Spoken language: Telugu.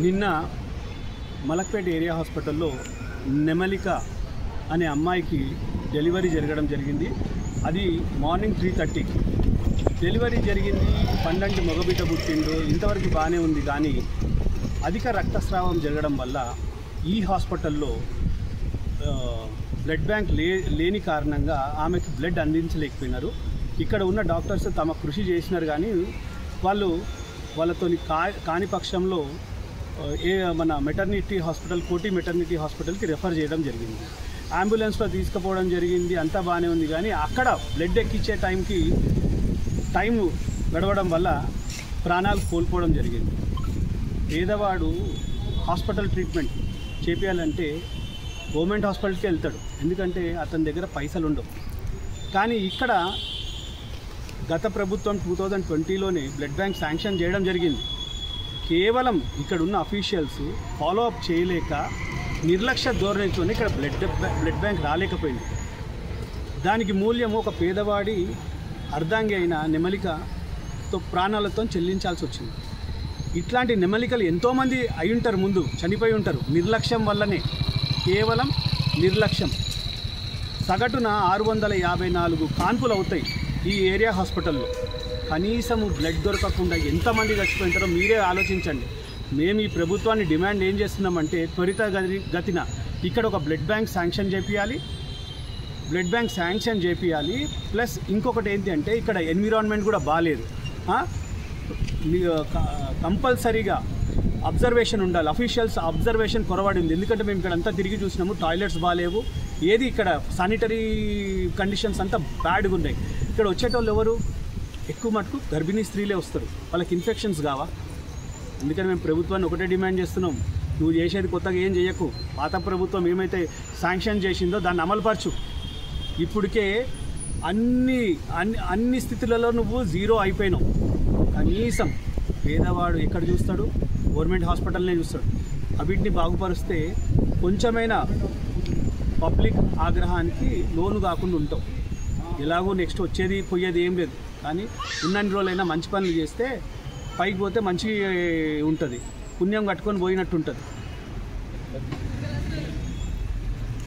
నిన్న మలక్పేట ఏరియా హాస్పిటల్లో నెమలిక అనే అమ్మాయికి డెలివరీ జరగడం జరిగింది. అది మార్నింగ్ 3:30కి డెలివరీ జరిగింది. 12 మగబిడ్డ పుట్టిండు. ఇంతవరకు బాగానే ఉంది. కానీ అధిక రక్తస్రావం జరగడం వల్ల ఈ హాస్పిటల్లో బ్లడ్ బ్యాంక్ లేని కారణంగా ఆమెకు బ్లడ్ అందించలేకపోయినారు. ఇక్కడ ఉన్న డాక్టర్స్ తమ కృషి చేసినారు. కానీ వాళ్ళతో కాని పక్షంలో మన మెటర్నిటీ హాస్పిటల్, కోటి మెటర్నిటీ హాస్పిటల్కి రెఫర్ చేయడం జరిగింది. అంబులెన్స్లో తీసుకుపోవడం జరిగింది. అంతా బాగానే ఉంది. కానీ అక్కడ బ్లడ్ ఎక్కించే టైం గడవడం వల్ల ప్రాణాలు కోల్పోవడం జరిగింది. పేదవాడు హాస్పిటల్ ట్రీట్మెంట్ చేపించాలంటే గవర్నమెంట్ హాస్పిటల్కి వెళ్తాడు, ఎందుకంటే అతని దగ్గర పైసలు ఉండవు. కానీ ఇక్కడ గత ప్రభుత్వం 2020లోనే బ్లడ్ బ్యాంక్ శాంక్షన్ చేయడం జరిగింది. కేవలం ఇక్కడ ఉన్న అఫీషియల్స్ ఫాలోఅప్ చేయలేక నిర్లక్ష్య ధోరణితో ఇక్కడ బ్లడ్ బ్యాంక్ రాలేకపోయింది. దానికి మూల్యము ఒక పేదవాడి అర్ధాంగి అయిన నెమలికతో ప్రాణాలతో చెల్లించాల్సి వచ్చింది. ఇట్లాంటి నెమలికలు ఎంతోమంది అయి ఉంటారు, ముందు చనిపోయి ఉంటారు. నిర్లక్ష్యం వల్లనే, కేవలం నిర్లక్ష్యం. సగటున 654 కాన్పులు అవుతాయి ఈ ఏరియా హాస్పిటల్లో. కనీసము బ్లడ్ దొరకకుండా ఎంతమంది చచ్చిపోయింటారో మీరే ఆలోచించండి. మేము ఈ ప్రభుత్వాన్ని డిమాండ్ ఏం చేస్తున్నామంటే త్వరితగతిన ఇక్కడ ఒక బ్లడ్ బ్యాంక్ శాంక్షన్ చేపియాలి. ప్లస్ ఇంకొకటి ఏంటి అంటే ఇక్కడ ఎన్విరాన్మెంట్ కూడా బాగాలేదు. కంపల్సరీగా అబ్జర్వేషన్ ఉండాలి. అఫీషియల్స్ అబ్జర్వేషన్ కొరవాడి ఉంది. ఎందుకంటే మేము ఇక్కడ అంతా తిరిగి చూసినాము, టాయిలెట్స్ బాగాలేవు. ఏది ఇక్కడ శానిటరీ కండిషన్స్ అంతా బ్యాడ్గా ఉన్నాయి. ఇక్కడ వచ్చేటోళ్ళు ఎవరు? ఎక్కువ మటుకు గర్భిణీ స్త్రీలే వస్తారు. వాళ్ళకి ఇన్ఫెక్షన్స్ కావా? అందుకని మేము ప్రభుత్వాన్ని ఒకటే డిమాండ్ చేస్తున్నాం, నువ్వు చేసేది కొత్తగా ఏం చేయకు. పాత ప్రభుత్వం ఏమైతే శాంక్షన్ చేసిందో దాన్ని అమలుపరచు. ఇప్పటికే అన్ని స్థితులలో నువ్వు జీరో అయిపోయినావు. కనీసం పేదవాడు ఎక్కడ చూస్తాడు? గవర్నమెంట్ హాస్పిటల్నే చూస్తాడు. అవిటిని బాగుపరిస్తే కొంచెమైనా పబ్లిక్ ఆగ్రహానికి లోను కాకుండా ఉంటావు. ఎలాగో నెక్స్ట్ వచ్చేది పోయేది ఏం లేదు. కానీ ఉన్నన్ని రోజులైనా మంచి పనులు చేస్తే పైకి పోతే మంచి ఉంటుంది, పుణ్యం కట్టుకొని పోయినట్టు ఉంటుంది.